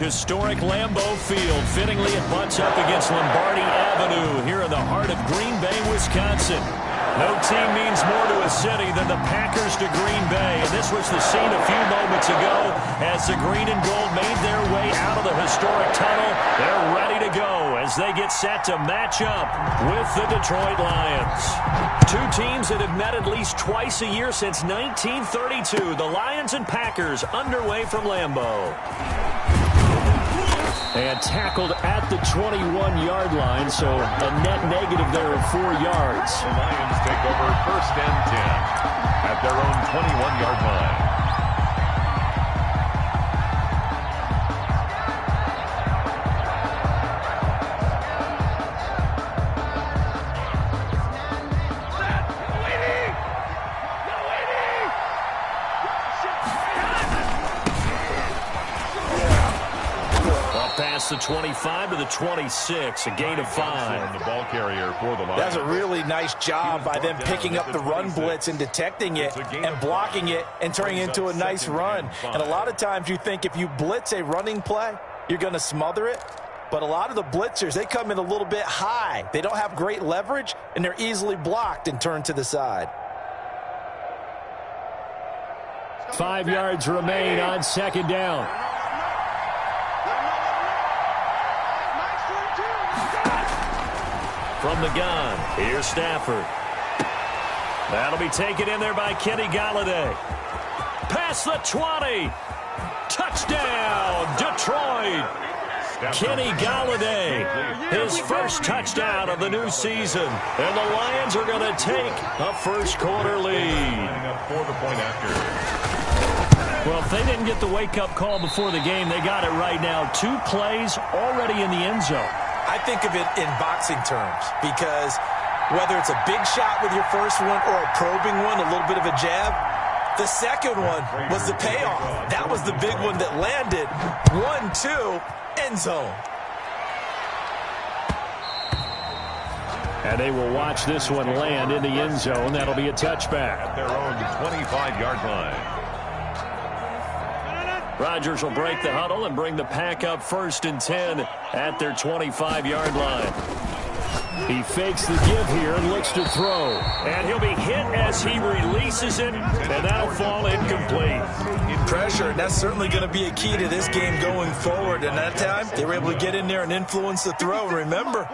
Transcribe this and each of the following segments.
Historic Lambeau Field. Fittingly, it butts up against Lombardi Avenue here in the heart of Green Bay, Wisconsin. No team means more to a city than the Packers to Green Bay. And this was the scene a few moments ago as the green and gold made their way out of the historic tunnel. They're ready to go as they get set to match up with the Detroit Lions. Two teams that have met at least twice a year since 1932. The Lions and Packers underway from Lambeau. And tackled at the 21-yard line, so a net negative there of 4 yards. The Lions take over 1st and 10 at their own 21-yard line. The 25 to the 26, a gain of 5. The ball carrier for the Lions. That's a really nice job by them picking up the run blitz and detecting it and blocking it and turning it into a nice run. And a lot of times you think if you blitz a running play, you're going to smother it. But a lot of the blitzers, they come in a little bit high. They don't have great leverage, and they're easily blocked and turned to the side. 5 yards remain on 2nd down. From the gun, here's Stafford. That'll be taken in there by Kenny Galladay. Past the 20. Touchdown, Detroit. Kenny Galladay, his first touchdown of the new season. And the Lions are going to take a first-quarter lead. Well, if they didn't get the wake-up call before the game, they got it right now. 2 plays already in the end zone. I think of it in boxing terms because whether it's a big shot with your first one or a probing one, a little bit of a jab, the second one was the payoff. That was the big one that landed. 1-2, end zone. And they will watch this one land in the end zone. That'll be a touchback. At their own 25-yard line. Rodgers will break the huddle and bring the pack up 1st and 10 at their 25-yard line. He fakes the give here and looks to throw. And he'll be hit as he releases it, and that'll fall incomplete. Pressure, and that's certainly going to be a key to this game going forward. And that time, they were able to get in there and influence the throw. And remember,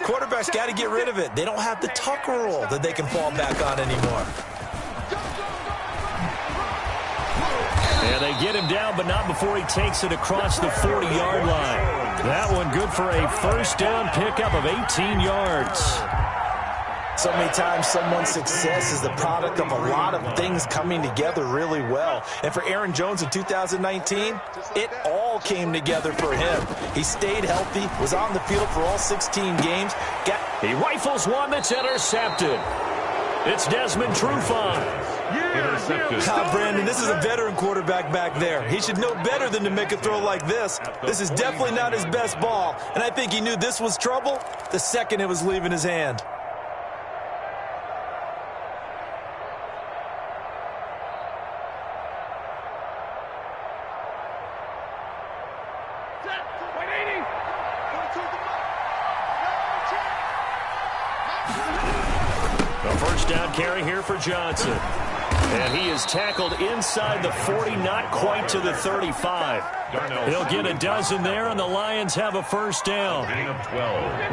quarterbacks got to get rid of it. They don't have the tuck rule that they can fall back on anymore. And they get him down, but not before he takes it across the 40-yard line. That one good for a first down pickup of 18 yards. So many times someone's success is the product of a lot of things coming together really well. And for Aaron Jones in 2019, it all came together for him. He stayed healthy, was on the field for all 16 games. He rifles one that's intercepted. It's Desmond Trufant. Brandon, this is a veteran quarterback back there. He should know better than to make a throw like this. This is definitely not his best ball, and I think he knew this was trouble the second it was leaving his hand. The first down carry here for Johnson. And he is tackled inside the 40, not quite to the 35. He'll get a dozen there, and the Lions have a first down.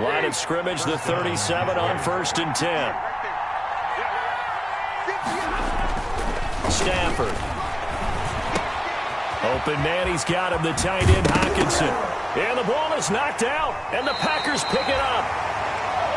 Line of scrimmage, the 37 on 1st and 10. Stafford. Open man, he's got him, the tight end, Hockenson. And the ball is knocked out, and the Packers pick it up.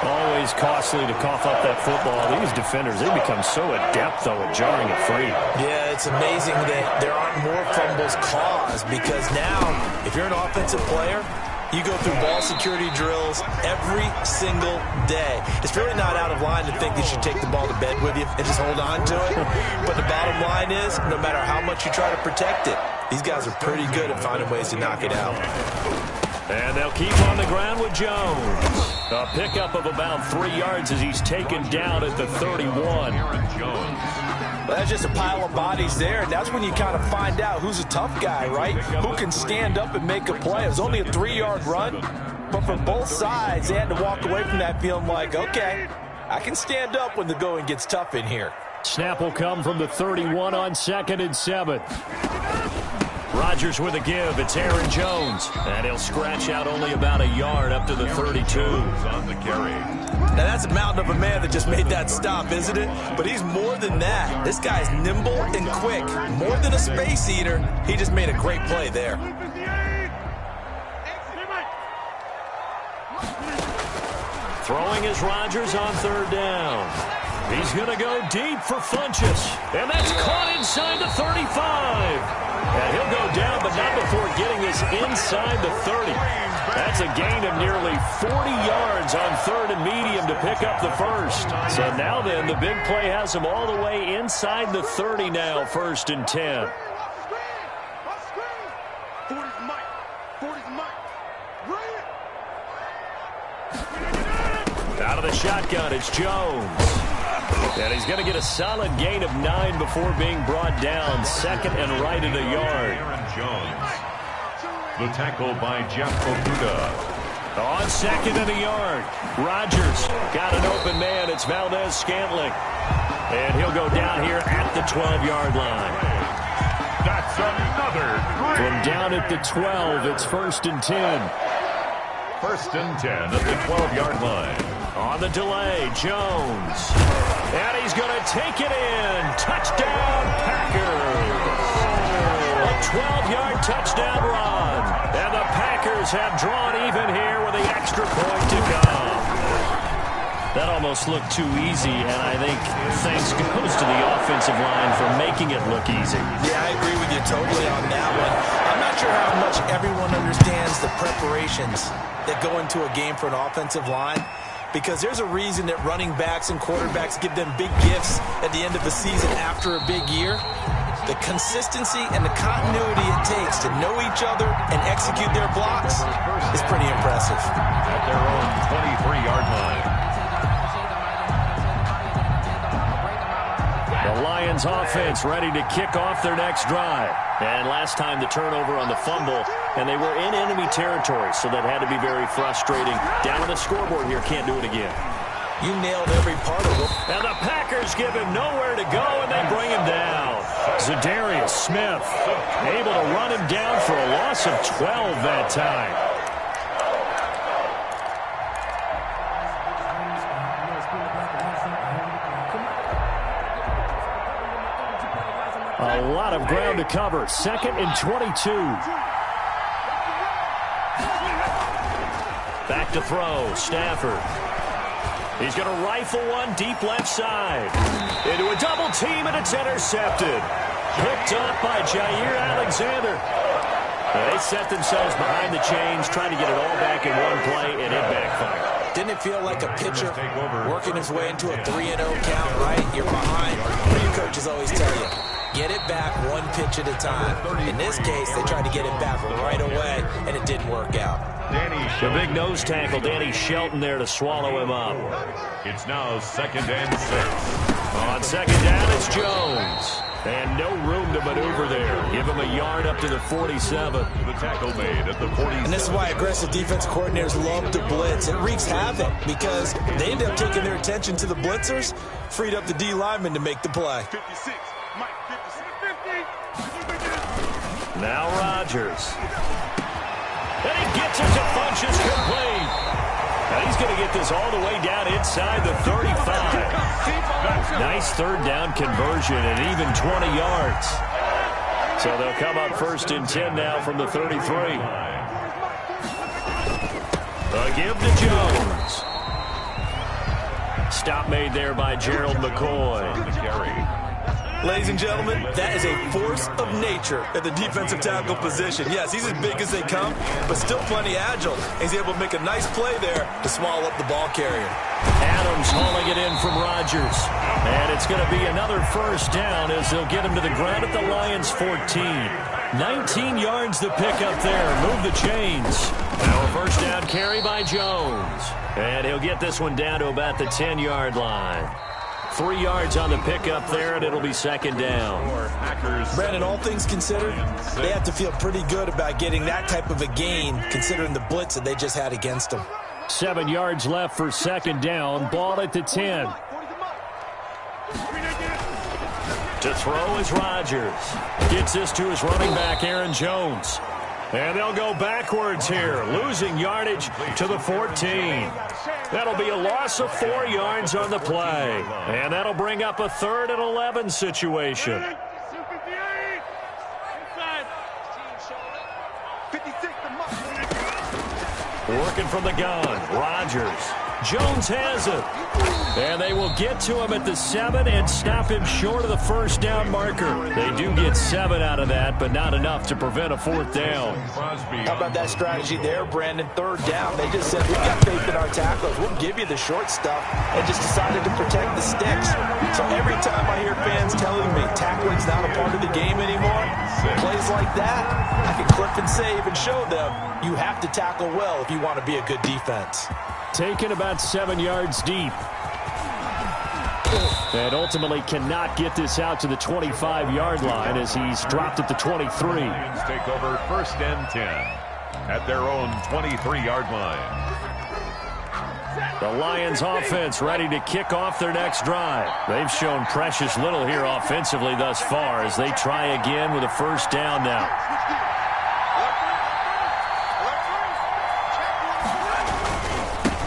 Always costly to cough up that football. These defenders, they become so adept, though, at jarring it free. Yeah, it's amazing that there aren't more fumbles caused because now, if you're an offensive player, you go through ball security drills every single day. It's really not out of line to think that you take the ball to bed with you and just hold on to it. But the bottom line is, no matter how much you try to protect it, these guys are pretty good at finding ways to knock it out. And they'll keep on the ground with Jones. A pickup of about 3 yards as he's taken down at the 31. Jones. Well, that's just a pile of bodies there, and that's when you kind of find out who's a tough guy, right? Who can stand up and make a play. It was only a 3-yard run, but for both sides, they had to walk away from that feeling like, okay, I can stand up when the going gets tough in here. Snap will come from the 31 on 2nd and 7. Rodgers with a give. It's Aaron Jones. And he'll scratch out only about a yard up to the 32. On the carry. Now, that's a mountain of a man that just made that stop, isn't it? But he's more than that. This guy's nimble and quick. More than a space eater. He just made a great play there. Throwing is Rodgers on 3rd down. He's going to go deep for Funchess. And that's caught inside the 35. And he'll go down, but not before getting this inside the 30. That's a gain of nearly 40 yards on 3rd and medium to pick up the first. So now then, the big play has him all the way inside the 30 now, 1st and 10. Out of the shotgun, it's Jones. And he's going to get a solid gain of 9 before being brought down. 2nd and right at a yard. Aaron Jones. The tackle by Jeff Okuda. On 2nd and a yard. Rodgers got an open man. It's Valdez-Scantling. And he'll go down here at the 12-yard line. That's another great. From down at the 12, it's 1st and 10. 1st and 10 at the 12-yard line. On the delay, Jones. And he's going to take it in. Touchdown, Packers. A 12-yard touchdown run. And the Packers have drawn even here with the extra point to come. That almost looked too easy, and I think thanks goes to the offensive line for making it look easy. Yeah, I agree with you totally on that one. I'm not sure how much everyone understands the preparations that go into a game for an offensive line, because there's a reason that running backs and quarterbacks give them big gifts at the end of the season after a big year. The consistency and the continuity it takes to know each other and execute their blocks is pretty impressive. At their own 23-yard line. The Lions offense ready to kick off their next drive. And last time the turnover on the fumble, and they were in enemy territory, so that had to be very frustrating. Down on the scoreboard here, can't do it again. You nailed every part of it. And the Packers give him nowhere to go, and they bring him down. Zadarius Smith able to run him down for a loss of 12 that time. A lot of ground to cover. 2nd and 22. Back to throw. Stafford. He's going to rifle one deep left side. Into a double team, and it's intercepted. Picked up by Jair Alexander. They set themselves behind the chains, trying to get it all back in one play, and it backfired. Didn't it feel like a pitcher working his way into a 3-0 count, right? You're behind. What do your coaches always tell you? Get it back one pitch at a time. In this case, they tried to get it back right away, and it didn't work out. The big nose tackle, Danny Shelton there to swallow him up. It's now 2nd and 6. On 2nd down, it's Jones. And no room to maneuver there. Give him a yard up to the 47. The tackle made at the 47. And this is why aggressive defensive coordinators love to blitz. It wreaks havoc because they end up taking their attention to the blitzers, freed up the D lineman to make the play. 56. Now Rodgers. And he gets it to Funchess complete. And he's going to get this all the way down inside the 35. Nice 3rd down conversion and even 20 yards. So they'll come up 1st and 10 now from the 33. A give to Jones. Stop made there by Gerald McCoy. The carry. Ladies and gentlemen, that is a force of nature at the defensive tackle position. Yes, he's as big as they come, but still plenty agile. He's able to make a nice play there to swallow up the ball carrier. Adams hauling it in from Rodgers. And it's going to be another 1st down as they'll get him to the ground at the Lions' 14. 19 yards to pick up there. Move the chains. Now a 1st down carry by Jones. And he'll get this one down to about the 10-yard line. 3 yards on the pickup there, and it'll be second down. Brandon, all things considered, they have to feel pretty good about getting that type of a gain, considering the blitz that they just had against them. 7 yards left for second down. Ball at the 10. To throw is Rodgers. Gets this to his running back, Aaron Jones. And they'll go backwards here, losing yardage to the 14. That'll be a loss of 4 yards on the play. And that'll bring up a 3rd and 11 situation. Working from the gun, Rodgers. Jones has it. And they will get to him at the 7 and stop him short of the first down marker. They do get 7 out of that, but not enough to prevent a 4th down. How about that strategy there, Brandon? 3rd down. They just said, we've got faith in our tacklers. We'll give you the short stuff, and just decided to protect the sticks. So every time I hear fans telling me tackling's not a part of the game anymore, plays like that, I can clip and save and show them you have to tackle well if you want to be a good defense. Taken about 7 yards deep. And ultimately cannot get this out to the 25-yard line as he's dropped at the 23. Take over 1st and 10 at their own 23-yard line. The Lions offense ready to kick off their next drive. They've shown precious little here offensively thus far as they try again with a 1st down now.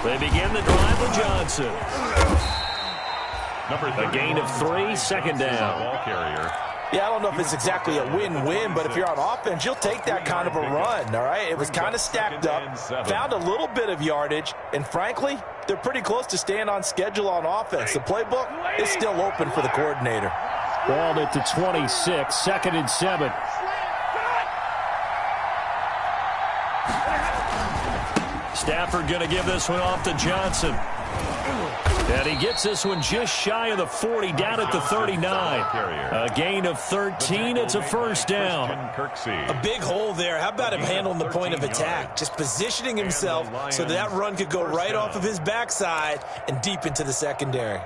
They begin the drive with Johnson. A gain of 3, second down. Yeah, I don't know if it's exactly a win-win, but if you're on offense, you'll take that kind of a run, all right? It was kind of stacked up, found a little bit of yardage, and frankly, they're pretty close to staying on schedule on offense. The playbook is still open for the coordinator. Ball at the 26, 2nd and 7. Stafford going to give this one off to Johnson. And he gets this one just shy of the 40, down at the 39. A gain of 13. It's a 1st down. A big hole there. How about him handling the point of attack? Just positioning himself so that run could go right off of his backside and deep into the secondary.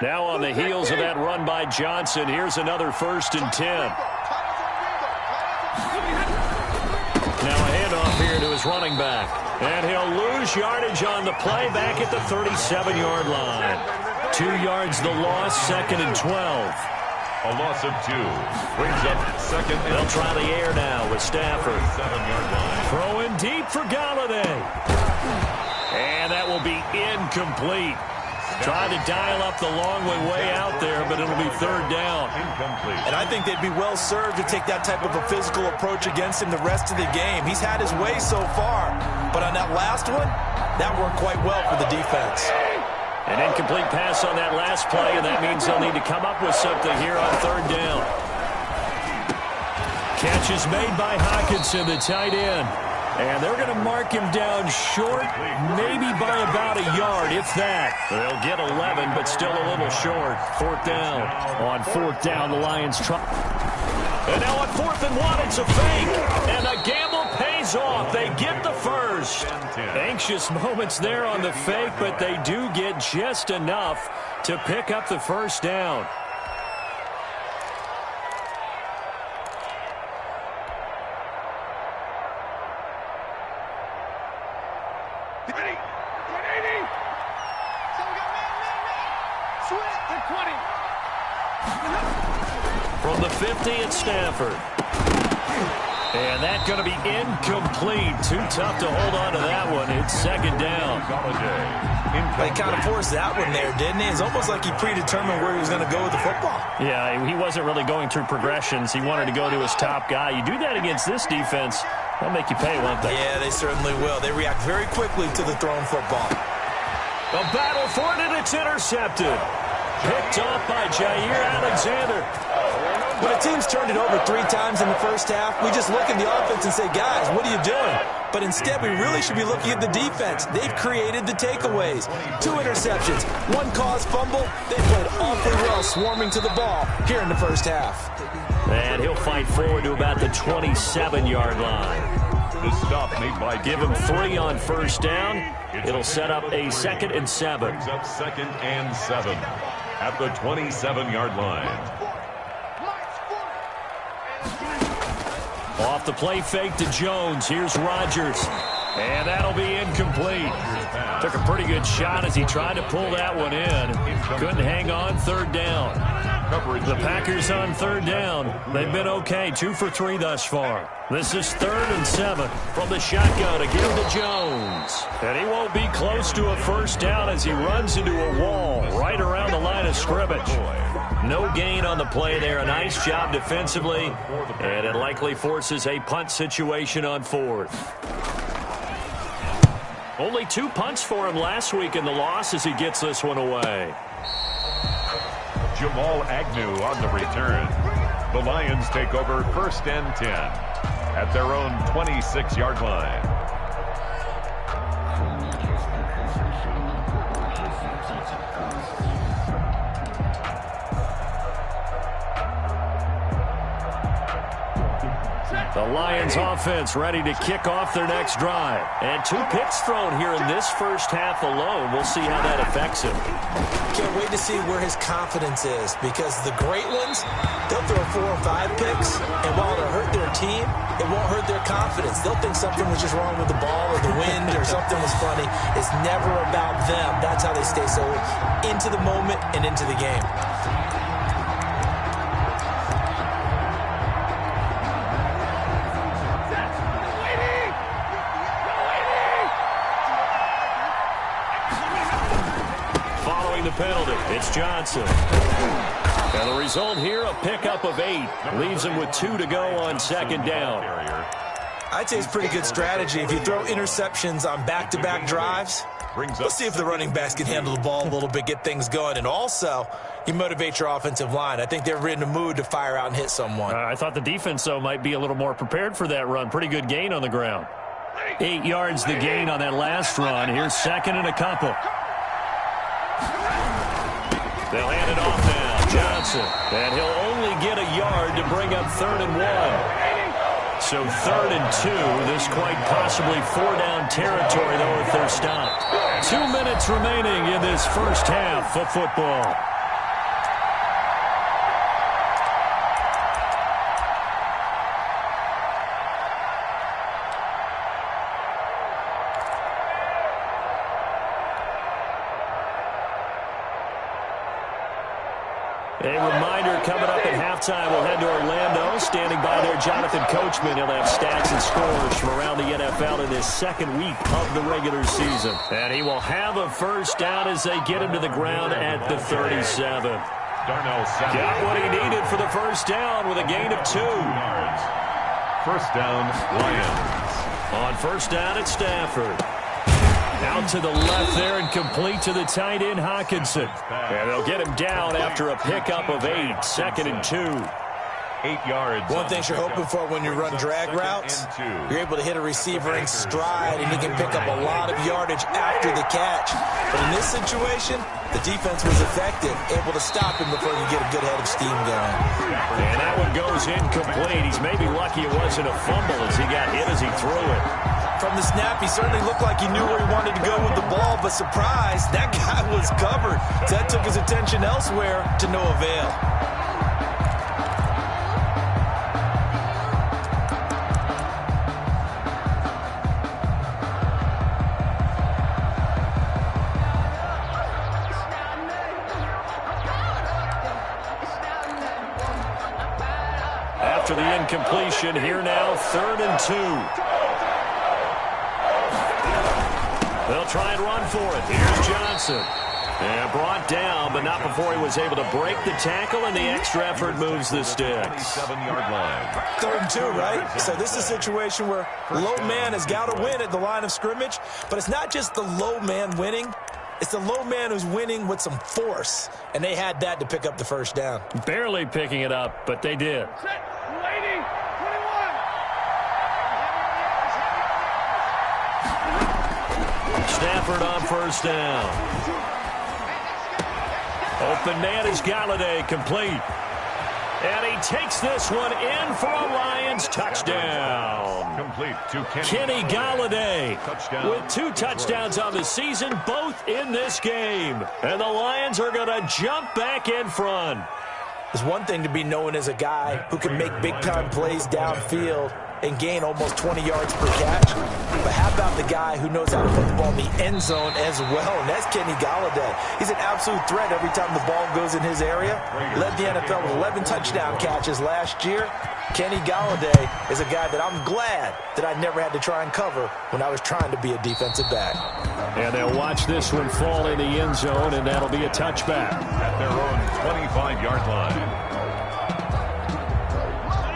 Now on the heels of that run by Johnson, here's another 1st and 10. Now a handoff here to his running back. And he'll lose yardage on the play back at the 37-yard line. 2 yards the loss, 2nd and 12. A loss of 2. Brings up 2nd and They'll try the air now with Stafford. 7-yard line. Throwing deep for Galladay. And that will be incomplete. Trying to dial up the long way out there, but it'll be 3rd down. Incomplete. And I think they'd be well served to take that type of a physical approach against him the rest of the game. He's had his way so far, but on that last one, that worked quite well for the defense. An incomplete pass on that last play, and that means they'll need to come up with something here on 3rd down. Catch is made by Hockenson, the tight end. And they're going to mark him down short, maybe by about a yard, if that. They'll get 11, but still a little short. 4th down. On 4th down, the Lions try. And now on 4th and 1, it's a fake. And the gamble pays off. They get the first. Anxious moments there on the fake, but they do get just enough to pick up the 1st down. From the 50, it's Stafford. And that's going to be incomplete. Too tough to hold on to that one. It's 2nd down. They kind of forced that one there, didn't he? It's almost like he predetermined where he was going to go with the football. Yeah, he wasn't really going through progressions. He wanted to go to his top guy. You do that against this defense, they'll make you pay, won't they? Yeah, they certainly will. They react very quickly to the thrown football. A battle for it, and it's intercepted. Picked off by Jair Alexander. When a team's turned it over 3 times in the first half, we just look at the offense and say, guys, what are you doing? But instead, we really should be looking at the defense. They've created the takeaways. 2 interceptions, 1 caused fumble. They played awfully well swarming to the ball here in the first half. And he'll fight forward to about the 27-yard line. The stop made by Give him 3 on first down. It'll set up a 2nd and 7. Brings up 2nd and 7 at the 27-yard line. Off the play fake to Jones. Here's Rodgers. And that'll be incomplete. Took a pretty good shot as he tried to pull that one in. Couldn't hang on 3rd down. The Packers on 3rd down. They've been okay. 2 for 3 thus far. This is 3rd and 7 from the shotgun to give to Jones. And he won't be close to a first down as he runs into a wall right around the line of scrimmage. No gain on the play there. A nice job defensively. And it likely forces a punt situation on 4th. Only 2 punts for him last week in the loss as he gets this one away. Jamal Agnew on the return. The Lions take over 1st and 10 at their own 26-yard line. The Lions offense ready to kick off their next drive. And 2 picks thrown here in this first half alone. We'll see how that affects him. Can't wait to see where his confidence is, because the great ones, they'll throw 4 or 5 picks, and while it'll hurt their team, it won't hurt their confidence. They'll think something was just wrong with the ball or the wind or something was funny. It's never about them. That's how they stay so into the moment and into the game. The penalty. It's Johnson. And the result here, a pickup of 8. Leaves him with 2 to go on 2nd down. I'd say it's pretty good strategy. If you throw interceptions on back-to-back drives, let's see if the running backs can handle the ball a little bit, get things going. And also, you motivate your offensive line. I think they're in the mood to fire out and hit someone. I thought the defense, though, might be a little more prepared for that run. Pretty good gain on the ground. 8 yards the gain on that last run. Here's 2nd and a couple. They'll hand it off now. Johnson. And he'll only get a yard to bring up 3rd and 1. So 3rd and 2. This quite possibly 4-down territory, though, if they're stopped. 2 minutes remaining in this first half of football. A reminder coming up at halftime, we'll head to Orlando. Standing by there, Jonathan Coachman. He'll have stats and scores from around the NFL in this 2nd week of the regular season. And he will have a first down as they get him to the ground at the 37. Got what he needed for the first down with a gain of 2. First down, Lions. On first down, it's Stafford. Out to the left there and complete to the tight end, Hockenson. And they'll get him down after a pickup of 8. 2nd and 2. 8 yards. One thing you're hoping for when you run drag routes, you're able to hit a receiver in stride, and he can pick up a lot of yardage after the catch. But in this situation, the defense was effective, able to stop him before he could get a good head of steam going. And that one goes incomplete. He's maybe lucky it wasn't a fumble as he got hit as he threw it. From the snap, he certainly looked like he knew where he wanted to go with the ball, but surprise, that guy was covered. So that took his attention elsewhere to no avail. After the incompletion, here now, 3rd and 2. They'll try and run for it. Here's Johnson. And brought down, but not before he was able to break the tackle, and the extra effort moves the sticks. 27-yard line. 3rd and 2, right? So this is a situation where low man has got to win at the line of scrimmage, but it's not just the low man winning. It's the low man who's winning with some force, and they had that to pick up the first down. Barely picking it up, but they did. Stafford on first down. Open man is Galladay, complete. And he takes this one in for a Lions touchdown. Complete to Kenny Galladay with 2 touchdowns on the season, both in this game. And the Lions are going to jump back in front. It's one thing to be known as a guy who can make big-time plays downfield and gain almost 20 yards per catch. But how about the guy who knows how to put the ball in the end zone as well? And that's Kenny Galladay. He's an absolute threat every time the ball goes in his area. Led the NFL with 11 touchdown catches last year. Kenny Galladay is a guy that I'm glad that I never had to try and cover when I was trying to be a defensive back. And they'll watch this one fall in the end zone, and that'll be a touchback. At their own 25-yard line.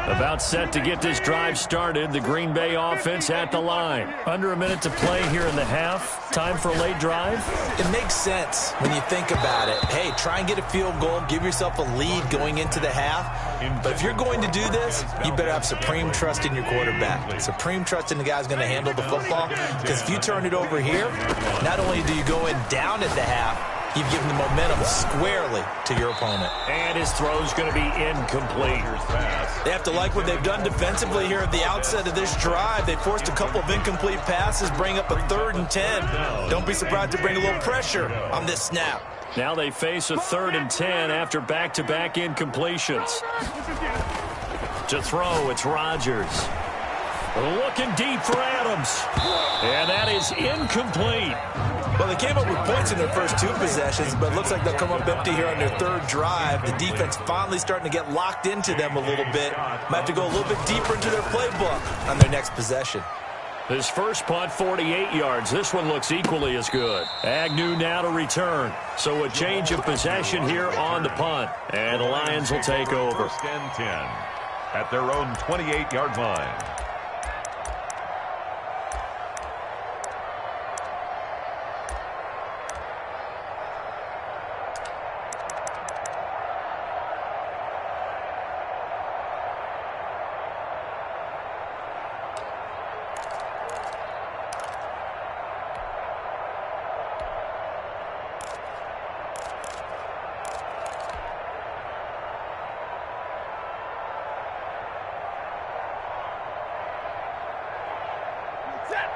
About set to get this drive started. The Green Bay offense at the line. Under a minute to play here in the half. Time for a late drive. It makes sense when you think about it. Hey, try and get a field goal. Give yourself a lead going into the half. But if you're going to do this, you better have supreme trust in your quarterback. Supreme trust in the guy who's going to handle the football. Because if you turn it over here, not only do you go in down at the half, you've given the momentum squarely to your opponent. And his throw's going to be incomplete. They have to like what they've done defensively here at the outset of this drive. They forced a couple of incomplete passes, bring up a 3rd and 10. Don't be surprised to bring a little pressure on this snap. Now they face a 3rd and 10 after back-to-back incompletions. To throw, it's Rodgers. Looking deep for Adams. And that is incomplete. Well, they came up with points in their first 2 possessions, but it looks like they'll come up empty here on their 3rd drive. The defense finally starting to get locked into them a little bit. Might have to go a little bit deeper into their playbook on their next possession. His first punt, 48 yards. This one looks equally as good. Agnew now to return. So a change of possession here on the punt. And the Lions will take over. 1st and 10 at their own 28-yard line.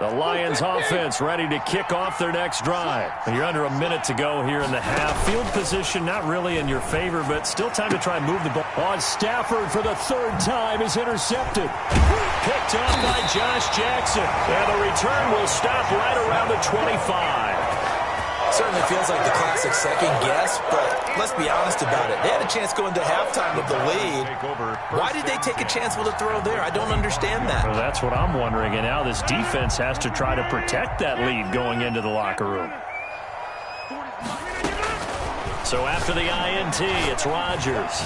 The Lions offense ready to kick off their next drive. You're under a minute to go here in the half. Field position not really in your favor, but still time to try and move the ball. On Stafford for the 3rd time is intercepted. Picked up by Josh Jackson. And the return will stop right around the 25. Certainly feels like the classic second guess, but let's be honest about it. They had a chance going to halftime with the lead. Why did they take a chance with a throw there? I don't understand that. Well, that's what I'm wondering. And now this defense has to try to protect that lead going into the locker room. So after the INT, it's Rodgers.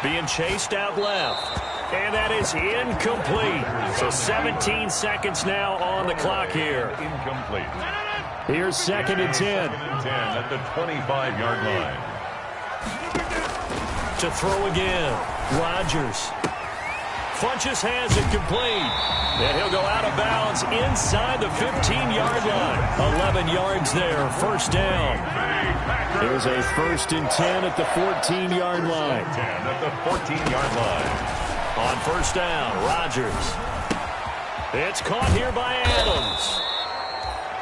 Being chased out left. And that is incomplete. So 17 seconds now on the clock here. Incomplete. Here's 2nd and 10. 10 at the 25-yard line. To throw again. Rodgers. Funches has it complete. And he'll go out of bounds inside the 15-yard line. 11 yards there. 1st down. Here's a 1st and 10 at the 14-yard line. 10 at the 14-yard line. On 1st down, Rodgers. It's caught here by Adams.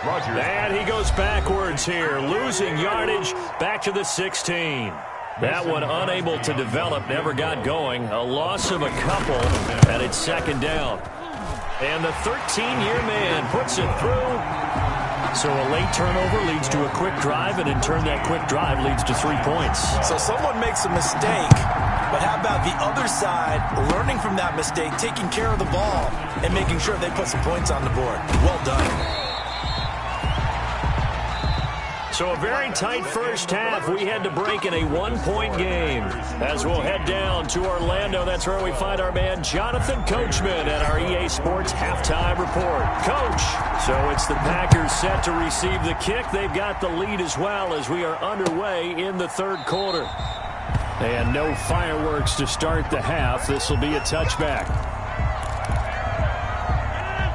Rodgers. And he goes backwards here, losing yardage back to the 16. That one unable to develop, never got going. A loss of a couple, and it's 2nd down. And the 13-year man puts it through. So a late turnover leads to a quick drive, and in turn that quick drive leads to 3 points. So someone makes a mistake, but how about the other side learning from that mistake, taking care of the ball, and making sure they put some points on the board? Well done. So a very tight first half. We had to break in a one-point game. As we'll head down to Orlando, that's where we find our man Jonathan Coachman at our EA Sports Halftime Report. Coach, so it's the Packers set to receive the kick. They've got the lead as well as we are underway in the third quarter. And no fireworks to start the half. This will be a touchback.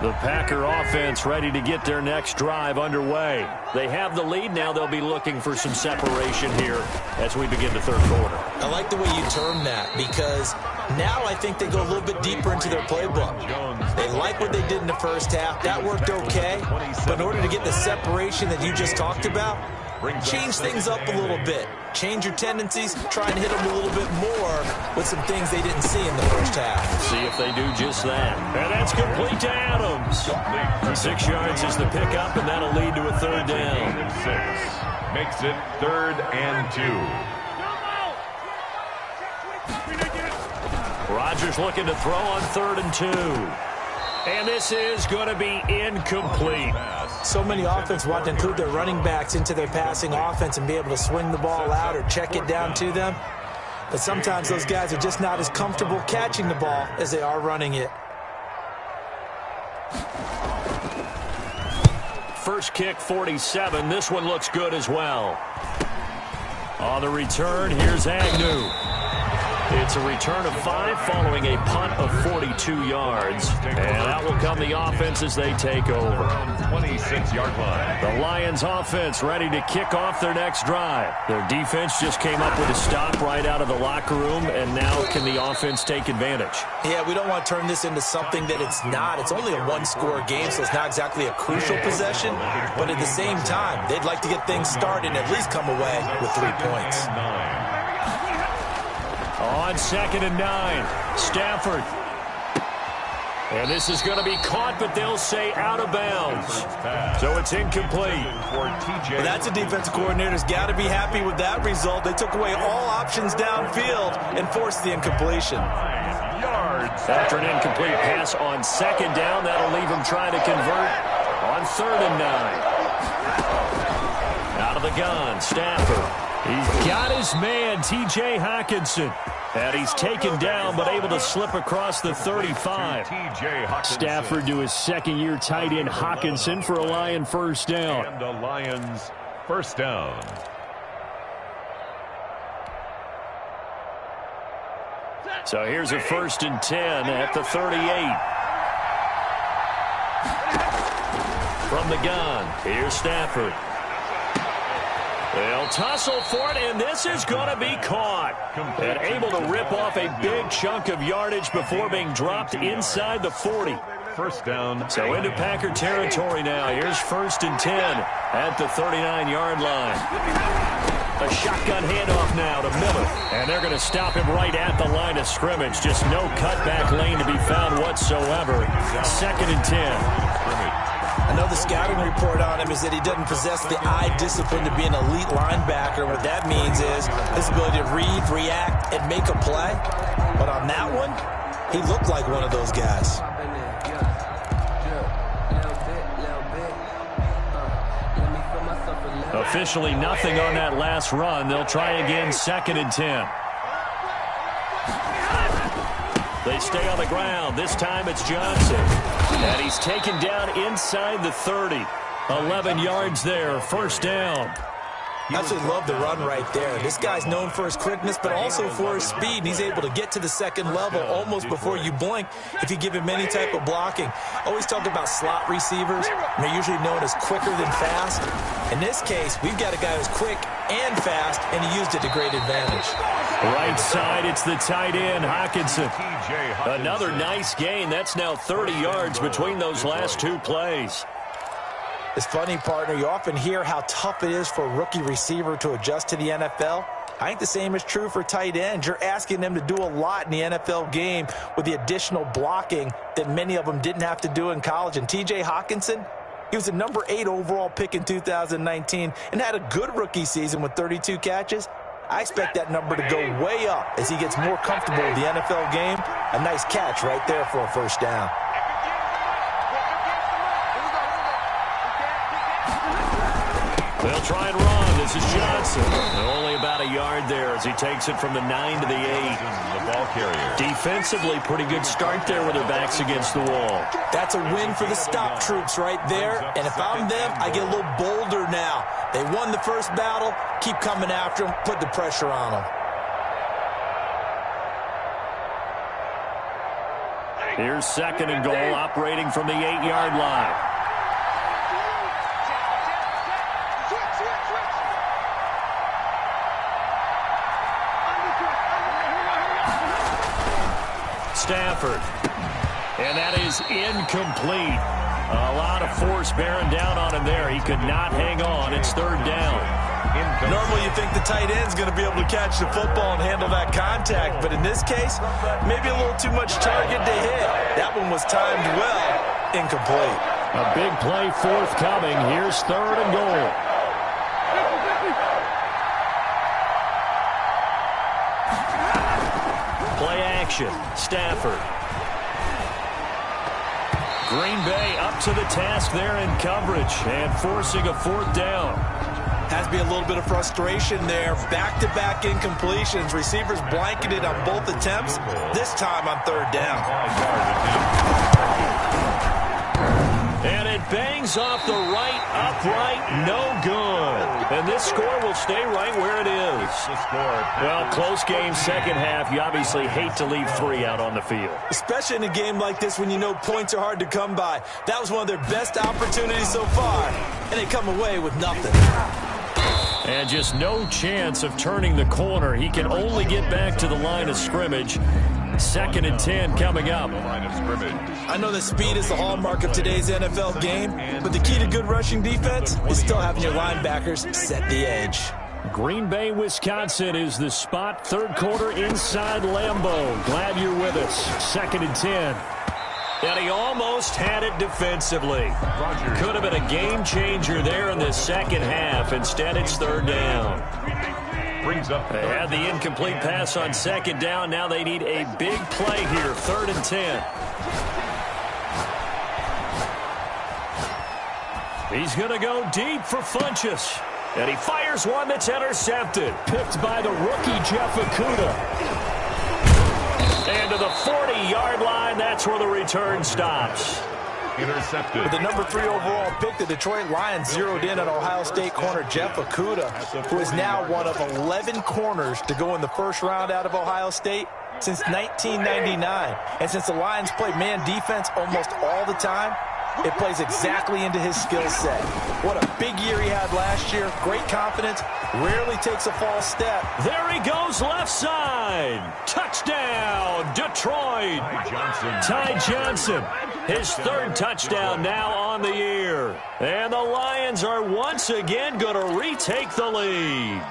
The Packer offense ready to get their next drive underway. They have the lead. Now they'll be looking for some separation here as we begin the third quarter. I like the way you term that because now I think they go a little bit deeper into their playbook. They like what they did in the first half. That worked okay. But in order to get the separation that you just talked about, change things up a little bit. Change your tendencies. Try and hit them a little bit more with some things they didn't see in the first half. See if they do just that. And that's complete to Adams. 6 yards is the pickup, and that'll lead to a third down. 6 makes it 3rd and 2. Rodgers looking to throw on 3rd and 2. And this is going to be incomplete. So many offenses want to include their running backs into their passing offense and be able to swing the ball out or check it down to them. But sometimes those guys are just not as comfortable catching the ball as they are running it. First kick, 47. This one looks good as well. On the return, here's Agnew. It's a return of 5 following a punt of 42 yards. And out will come the offense as they take over. 26-yard line. The Lions offense ready to kick off their next drive. Their defense just came up with a stop right out of the locker room, and now can the offense take advantage? Yeah, we don't want to turn this into something that it's not. It's only a one-score game, so it's not exactly a crucial possession. But at the same time, they'd like to get things started and at least come away with 3 points. On 2nd and 9, Stafford. And this is going to be caught, but they'll say out of bounds. So it's incomplete. Well, that's a defensive coordinator's got to be happy with that result. They took away all options downfield and forced the incompletion. After an incomplete pass on 2nd down, that'll leave him trying to convert on 3rd and 9. Out of the gun, Stafford. He's got his man, T.J. Hockenson. And he's taken down, but able to slip across the 35. Stafford to his second-year tight end, Hockenson, for a Lion first down. And the Lions first down. So here's a 1st and 10 at the 38. From the gun, here's Stafford. They'll tussle for it, and this is going to be caught. And able to rip off a big chunk of yardage before being dropped inside the 40. First down. So into Packer territory now. Here's 1st and 10 at the 39-yard line. A shotgun handoff now to Miller. And they're going to stop him right at the line of scrimmage. Just no cutback lane to be found whatsoever. 2nd and 10. I know the scouting report on him is that he doesn't possess the eye discipline to be an elite linebacker. What that means is his ability to read, react, and make a play. But on that one, he looked like one of those guys. Officially nothing on that last run. They'll try again, 2nd and 10. They stay on the ground. This time it's Johnson. And he's taken down inside the 30. 11 yards there, first down. Absolutely love the run right there. This guy's known for his quickness, but also for his speed. He's able to get to the second level almost before you blink if you give him any type of blocking. Always talk about slot receivers. They're usually known as quicker than fast. In this case, we've got a guy who's quick and fast, and he used it to great advantage. Right side, it's the tight end, Hockenson. Another nice gain. That's now 30 yards between those last 2 plays. It's funny, partner, you often hear how tough it is for a rookie receiver to adjust to the NFL. I think the same is true for tight ends. You're asking them to do a lot in the NFL game with the additional blocking that many of them didn't have to do in college. And T.J. Hockenson, he was the number 8 overall pick in 2019 and had a good rookie season with 32 catches. I expect that number to go way up as he gets more comfortable with the NFL game. A nice catch right there for a first down. They'll try and run. This is Johnson. Only about a yard there as he takes it from the 9 to the 8. The ball carrier. Defensively, pretty good start there with their backs against the wall. That's a win for the stop troops right there. And if I'm them, I get a little bolder now. They won the first battle. Keep coming after them. Put the pressure on them. Here's 2nd and goal, operating from the 8-yard line. Stafford. And that is incomplete. A lot of force bearing down on him there. He could not hang on. It's 3rd down. Normally you think the tight end's going to be able to catch the football and handle that contact, but in this case, maybe a little too much target to hit. That one was timed well. Incomplete. A big play forthcoming. Here's 3rd and goal. Play action. Stafford. Green Bay up to the task there in coverage and forcing a 4th down. Has to be a little bit of frustration there. Back-to-back incompletions. Receivers blanketed on both attempts. This time on 3rd down. And it bangs off the right upright. No good. And this score will stay right where it is. Well, close game, second half. You obviously hate to leave 3 out on the field. Especially in a game like this when you know points are hard to come by. That was one of their best opportunities so far. And they come away with nothing. And just no chance of turning the corner. He can only get back to the line of scrimmage. 2nd and 10 coming up. I know that speed is the hallmark of today's NFL game, but the key to good rushing defense is still having your linebackers set the edge. Green Bay, Wisconsin is the spot. 3rd quarter inside Lambeau. Glad you're with us. 2nd and 10. And he almost had it defensively. Could have been a game changer there in the second half. Instead, it's 3rd down. They had the incomplete pass on 2nd down. Now they need a big play here. 3rd and 10. He's going to go deep for Funchess. And he fires one that's intercepted. Picked by the rookie Jeff Okudah. And to the 40-yard line, that's where the return stops. Intercepted. With the number 3 overall pick, the Detroit Lions zeroed in on Ohio State corner Jeff Okudah, who is now one of 11 corners to go in the first round out of Ohio State since 1999. And since the Lions play man defense almost all the time, it plays exactly into his skill set. What a big year he had last year. Great confidence. Rarely takes a false step. There he goes, left side. Touchdown, Detroit. Ty Johnson. His 3rd touchdown now on the year. And the Lions are once again going to retake the lead.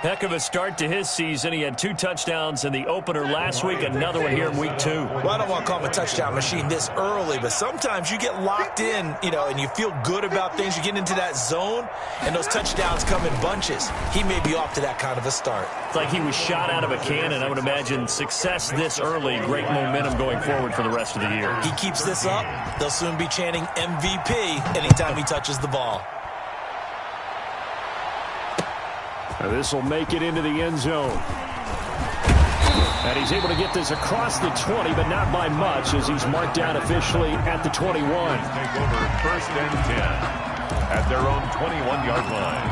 Heck of a start to his season. He had 2 touchdowns in the opener last week, another one here in week 2. Well, I don't want to call him a touchdown machine this early, but sometimes you get locked in, and you feel good about things. You get into that zone, and those touchdowns come in bunches. He may be off to that kind of a start. It's like he was shot out of a cannon. I would imagine success this early, great momentum going forward for the rest of the year. He keeps this up, they'll soon be chanting MVP anytime he touches the ball. This will make it into the end zone. And he's able to get this across the 20, but not by much, as he's marked down officially at the 21. Take over 1st and 10 at their own 21-yard line.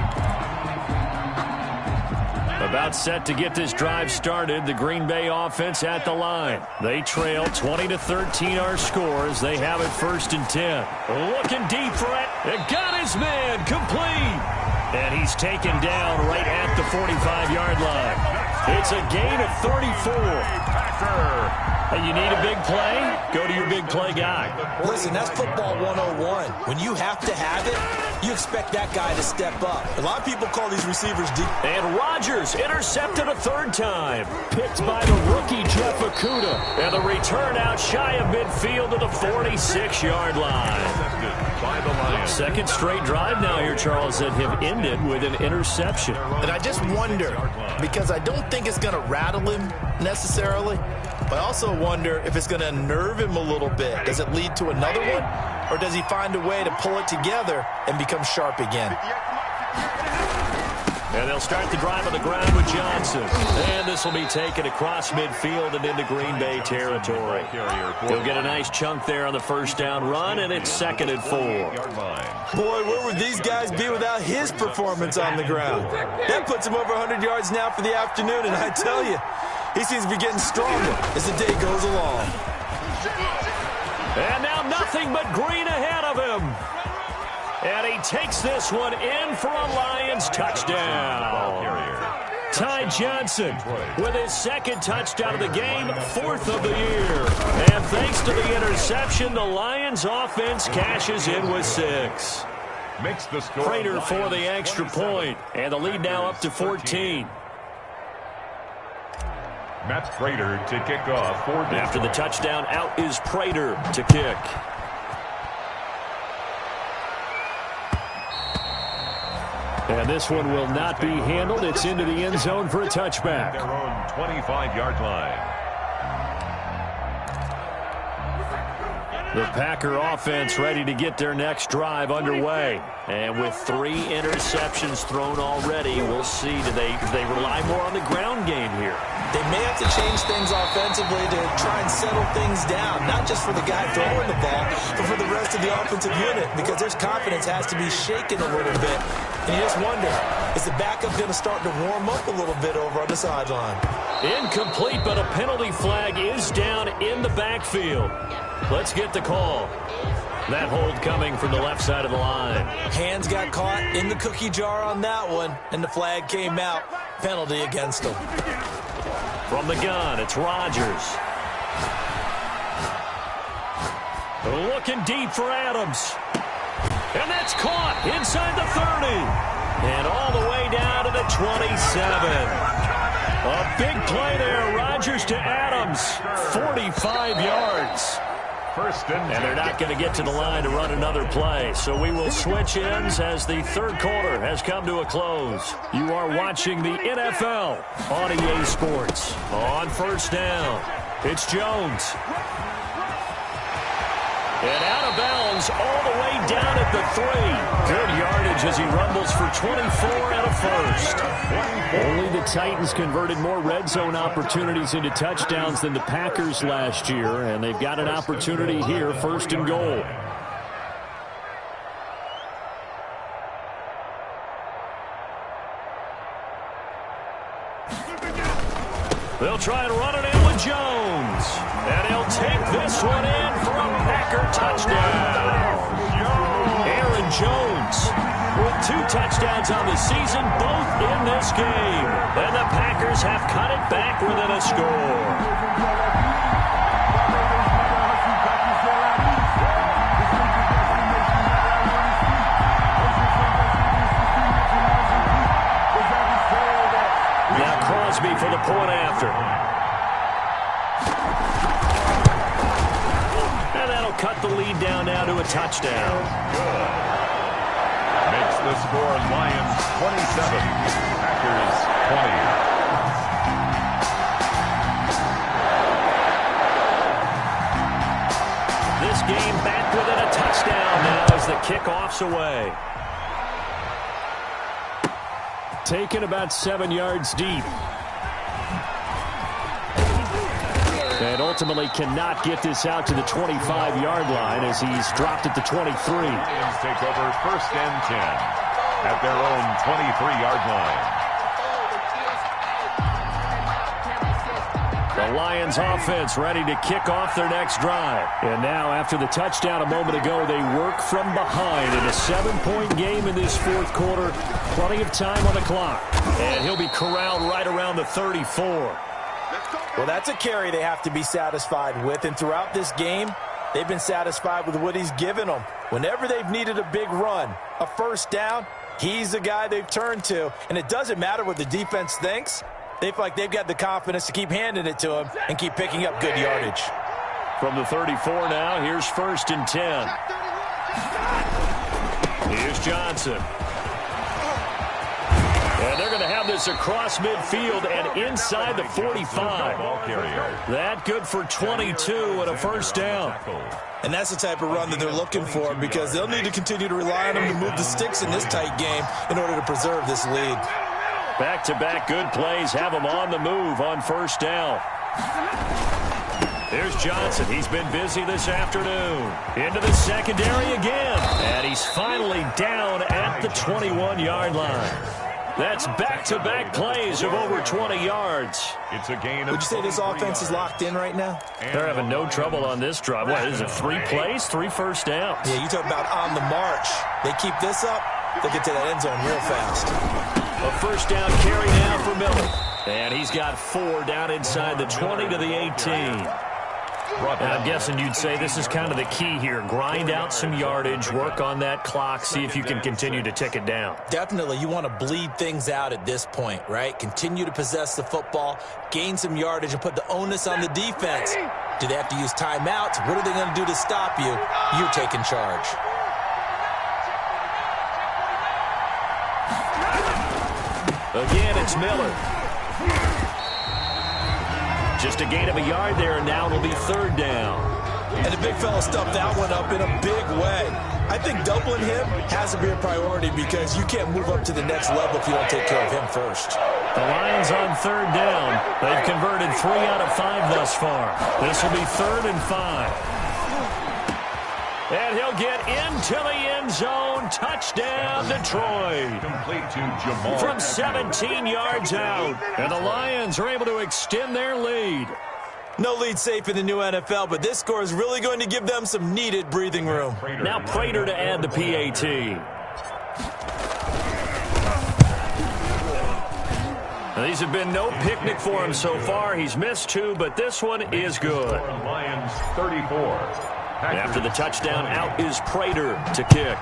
About set to get this drive started. The Green Bay offense at the line. They trail 20-13 our scores. They have it 1st and 10. Looking deep for it. It got his man complete. And he's taken down right at the 45-yard line. It's a gain of 34. Hey, you need a big play? Go to your big play guy. Listen, that's football 101. When you have to have it, you expect that guy to step up. A lot of people call these receivers deep. And Rodgers intercepted a 3rd time. Picked by the rookie Jeff Okudah. And the return out shy of midfield to the 46-yard line. By the Lions. 2nd straight drive now here, Charles, that have ended with an interception. And I just wonder, because I don't think it's going to rattle him necessarily, but I also wonder if it's going to unnerve him a little bit. Does it lead to another one? Or does he find a way to pull it together and become sharp again? And they'll start the drive on the ground with Johnson. And this will be taken across midfield and into Green Bay territory. He'll get a nice chunk there on the first down run, and it's 2nd and 4. Boy, where would these guys be without his performance on the ground? That puts him over 100 yards now for the afternoon, and I tell you, he seems to be getting stronger as the day goes along. And now nothing but green ahead of him. And he takes this one in for a Lions touchdown. Ty Johnson with his 2nd touchdown of the game, 4th of the year. And thanks to the interception, the Lions offense cashes in with 6. Makes the score. Prater for the extra point, and the lead now up to 14. Matt Prater to kick off. After the touchdown, out is Prater to kick. And this one will not be handled. It's into the end zone for a touchback. Their own 25-yard line. The Packer offense ready to get their next drive underway. And with 3 interceptions thrown already, we'll see, do they rely more on the ground game here? They may have to change things offensively to try and settle things down, not just for the guy throwing the ball, but for the rest of the offensive unit, because their confidence has to be shaken a little bit. And you just wonder, is the backup going to start to warm up a little bit over on the sideline? Incomplete, but a penalty flag is down in the backfield. Let's get the call. That hold coming from the left side of the line. Hands got caught in the cookie jar on that one, and the flag came out. Penalty against him. From the gun, it's Rodgers. Looking deep for Adams. And that's caught inside the 30. And all the way down to the 27. A big play there. Rodgers to Adams. 45 yards. And they're not going to get to the line to run another play. So we will switch ends as the 3rd quarter has come to a close. You are watching the NFL on EA Sports. On first down, it's Jones. And out of bounds all the way down at the 3. Good yardage as he rumbles for 24 and a first. Only the Titans converted more red zone opportunities into touchdowns than the Packers last year, and they've got an opportunity here, 1st and goal. They'll try and run it in with Jones. And he'll take this one in for a Packer touchdown. Aaron Jones with 2 touchdowns on the season, both in this game. And the Packers have cut it back within a score. Crosby for the point after. And that'll cut the lead down now to a touchdown. Good. Makes the score Lions 27, Packers 20. This game back within a touchdown now as the kickoff's away. Taken about 7 yards deep. And ultimately cannot get this out to the 25-yard line as he's dropped at the 23. Lions take over 1st and 10 at their own 23-yard line. The Lions offense ready to kick off their next drive. And now after the touchdown a moment ago, they work from behind in a 7-point game in this 4th quarter. Plenty of time on the clock. And he'll be corralled right around the 34. Well, that's a carry they have to be satisfied with. And throughout this game, they've been satisfied with what he's given them. Whenever they've needed a big run, a first down, he's the guy they've turned to. And it doesn't matter what the defense thinks. They feel like they've got the confidence to keep handing it to him and keep picking up good yardage. From the 34 now, here's 1st and 10. Here's Johnson. And they're going to have this across midfield and inside the 45. That good for 22 and a first down. And that's the type of run that they're looking for, because they'll need to continue to rely on them to move the sticks in this tight game in order to preserve this lead. Back-to-back good plays have them on the move on first down. Here's Johnson. He's been busy this afternoon. Into the secondary again. And he's finally down at the 21-yard line. That's back-to-back plays of over 20 yards. It's a gain of Would you say this offense is locked in right now? They're having no trouble on this drive. What is it, 3 plays, 3 first downs? Yeah, you talk about on the march. They keep this up, they'll get to that end zone real fast. A first down carry now for Miller. And he's got 4 down inside the 20 to the 18. And I'm guessing you'd say this is kind of the key here. Grind out some yardage, work on that clock, see if you can continue to tick it down. Definitely, you want to bleed things out at this point, right? Continue to possess the football, gain some yardage, and put the onus on the defense. Do they have to use timeouts? What are they going to do to stop you? You're taking charge. Again, it's Miller. Just a gain of a yard there, and now it'll be 3rd down. And the big fella stuffed that one up in a big way. I think doubling him has to be a priority, because you can't move up to the next level if you don't take care of him first. The Lions on 3rd down. They've converted 3 out of 5 thus far. This will be 3rd and 5. And he'll get into the end zone. Touchdown, Detroit. Complete to Jamal. From 17 yards out. And the Lions are able to extend their lead. No lead safe in the new NFL, but this score is really going to give them some needed breathing room. Now Prater to add the PAT. Now, these have been no picnic for him so far. He's missed 2, but this one is good. Lions 34. After the touchdown, out is Prater to kick.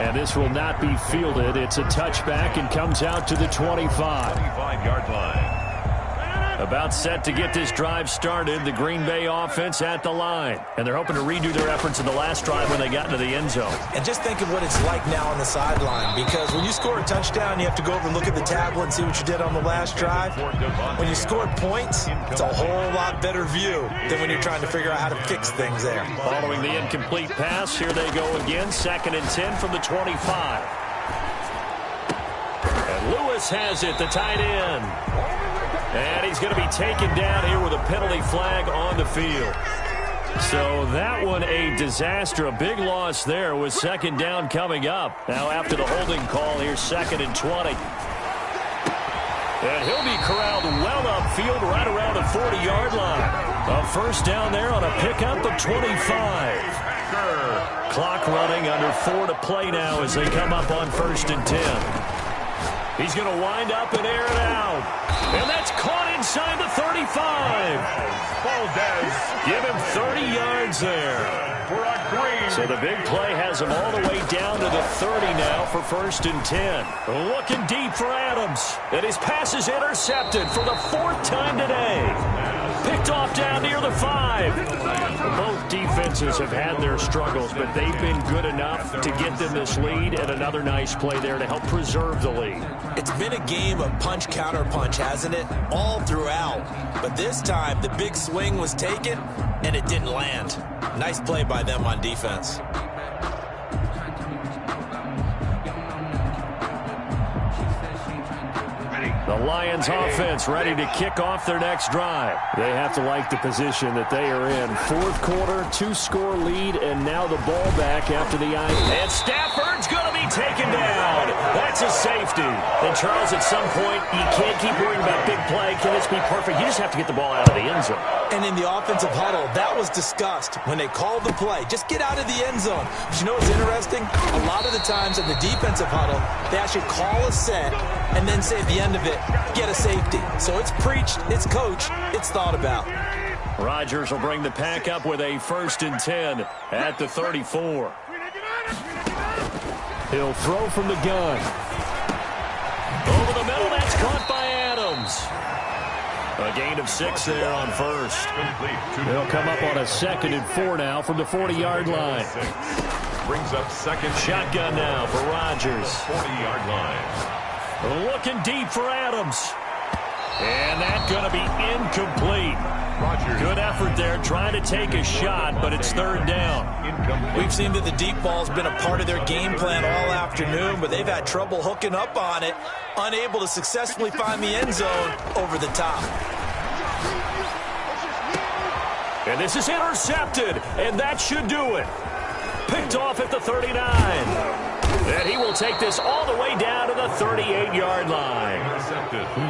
And this will not be fielded. It's a touchback and comes out to the 25. 25-yard line. About set to get this drive started. The Green Bay offense at the line. And they're hoping to redo their efforts in the last drive when they got into the end zone. And just think of what it's like now on the sideline, because when you score a touchdown, you have to go over and look at the tablet and see what you did on the last drive. When you scored points, it's a whole lot better view than when you're trying to figure out how to fix things there. Following the incomplete pass, here they go again. 2nd and 10 from the 25. And Lewis has it, the tight end. And he's going to be taken down here with a penalty flag on the field. So that one a disaster. A big loss there with 2nd down coming up. Now after the holding call, here's 2nd and 20. And he'll be corralled well upfield right around the 40-yard line. A first down there on a pickup of 25. Clock running under 4 to play now as they come up on 1st and 10. He's going to wind up and air it out. And that's caught inside the 35. Give him 30 yards there. So the big play has him all the way down to the 30 now for 1st and 10. Looking deep for Adams. And his pass is intercepted for the 4th time today. Picked off down near the 5. Both defenses have had their struggles, but they've been good enough to get them this lead, and another nice play there to help preserve the lead. It's been a game of punch-counter-punch, hasn't it? All throughout. But this time, the big swing was taken, and it didn't land. Nice play by them on defense. The Lions offense ready to kick off their next drive. They have to like the position that they are in. 4th quarter, 2-score lead, and now the ball back after the eye. And Stafford's going to be taken down. That's a safety. And Charles, at some point, you can't keep worrying about big play. Can this be perfect? You just have to get the ball out of the end zone. And in the offensive huddle, that was discussed when they called the play. Just get out of the end zone. But you know what's interesting? A lot of the times in the defensive huddle, they actually call a set and then say at the end of it, get a safety. So it's preached, it's coached, it's thought about. Rodgers will bring the pack up with a 1st and 10 at the 34. He'll throw from the gun. Over the middle, that's caught by Adams. A gain of 6 there on 1st. They'll come up on a 2nd and 4 now from the 40-yard line. Brings up second. Shotgun now for Rodgers. 40-yard line. Looking deep for Adams. And that's going to be incomplete. Rodgers. Good effort there, trying to take a shot, but it's third down. Incomplete. We've seen that the deep ball's been a part of their game plan all afternoon, but they've had trouble hooking up on it, unable to successfully find the end zone over the top. And this is intercepted, and that should do it. Picked off at the 39. And he will take this all the way down to the 38-yard line.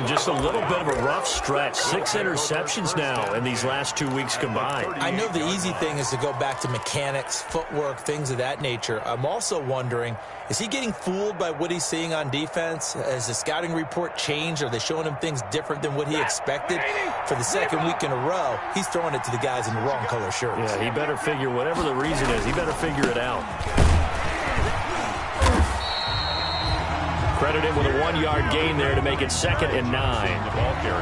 Just a little bit of a rough stretch. 6 interceptions now in these last 2 weeks combined. I know the easy thing is to go back to mechanics, footwork, things of that nature. I'm also wondering, is he getting fooled by what he's seeing on defense? Has the scouting report changed? Are they showing him things different than what he expected? For the second week in a row, he's throwing it to the guys in the wrong color shirts. Yeah, he better figure, whatever the reason is, he better figure it out. Credit him with a 1-yard gain there to make it 2nd and 9.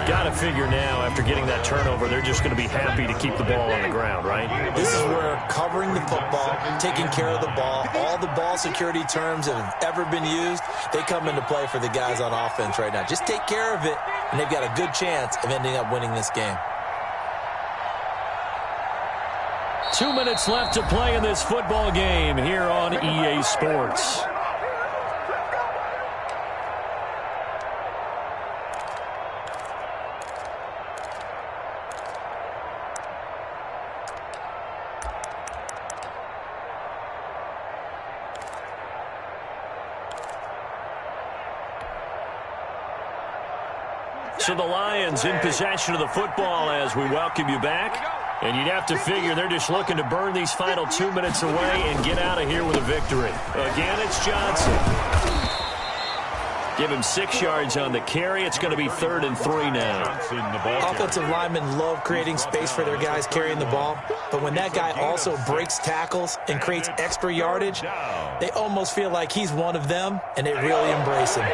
Got to figure now, after getting that turnover, they're just going to be happy to keep the ball on the ground, right? This is where covering the football, taking care of the ball, all the ball security terms that have ever been used, they come into play for the guys on offense right now. Just take care of it, and they've got a good chance of ending up winning this game. 2 minutes left to play in this football game here on EA Sports. So the Lions in possession of the football as we welcome you back. And you'd have to figure they're just looking to burn these final 2 minutes away and get out of here with a victory. Again, it's Johnson. Give him 6 yards on the carry. It's going to be 3rd and 3 now. Offensive linemen love creating space for their guys carrying the ball. But when that guy also breaks tackles and creates extra yardage, they almost feel like he's one of them, and they really embrace him.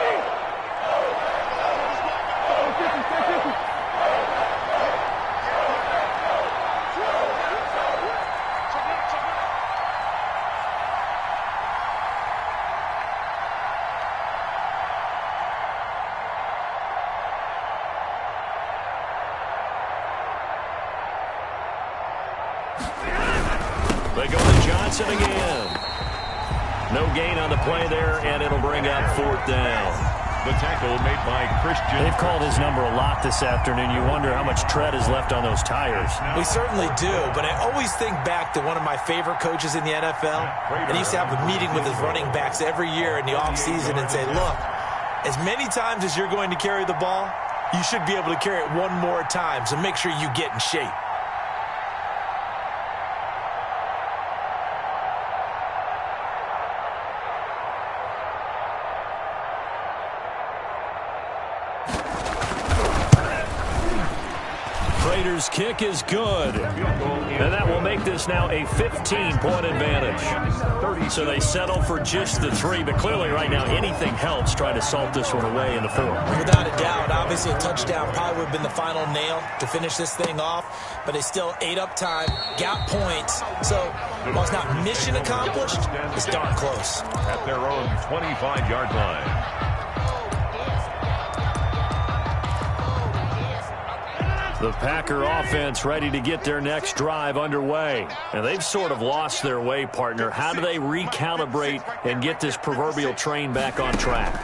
They go to Johnson again. No gain on the play there, and it'll bring up 4th down. The tackle made by Christian. They've called his number a lot this afternoon. You wonder how much tread is left on those tires. We certainly do, but I always think back to one of my favorite coaches in the NFL. And he used to have a meeting with his running backs every year in the offseason and say, look, as many times as you're going to carry the ball, you should be able to carry it one more time, so make sure you get in shape. Raiders' kick is good. And that will make this now a 15-point advantage. So they settle for just the 3, but clearly right now anything helps trying to salt this one away in the 4th. Without a doubt, obviously a touchdown probably would have been the final nail to finish this thing off, but they still ate up time, got points. So while it's not mission accomplished, it's darn close. At their own 25-yard line. The Packer offense ready to get their next drive underway. And they've sort of lost their way, partner. How do they recalibrate and get this proverbial train back on track?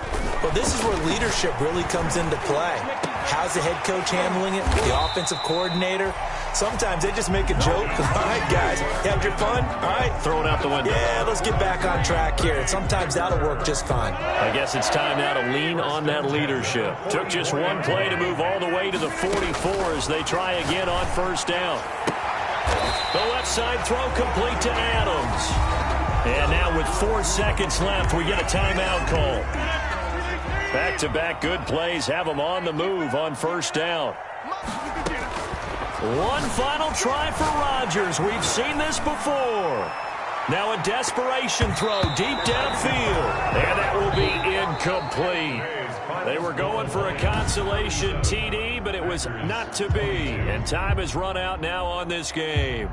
Well, this is where leadership really comes into play. How's the head coach handling it? The offensive coordinator? Sometimes they just make a joke. All right, guys, you had your fun? All right. Throw it out the window. Yeah, let's get back on track here. And sometimes that'll work just fine. I guess it's time now to lean on that leadership. Took just one play to move all the way to the 44 as they try again on 1st down. The left side throw complete to Adams. And now with 4 seconds left, we get a timeout call. Back-to-back good plays have them on the move on 1st down. One final try for Rodgers. We've seen this before. Now a desperation throw deep downfield. And that will be incomplete. They were going for a consolation TD, but it was not to be. And time has run out now on this game.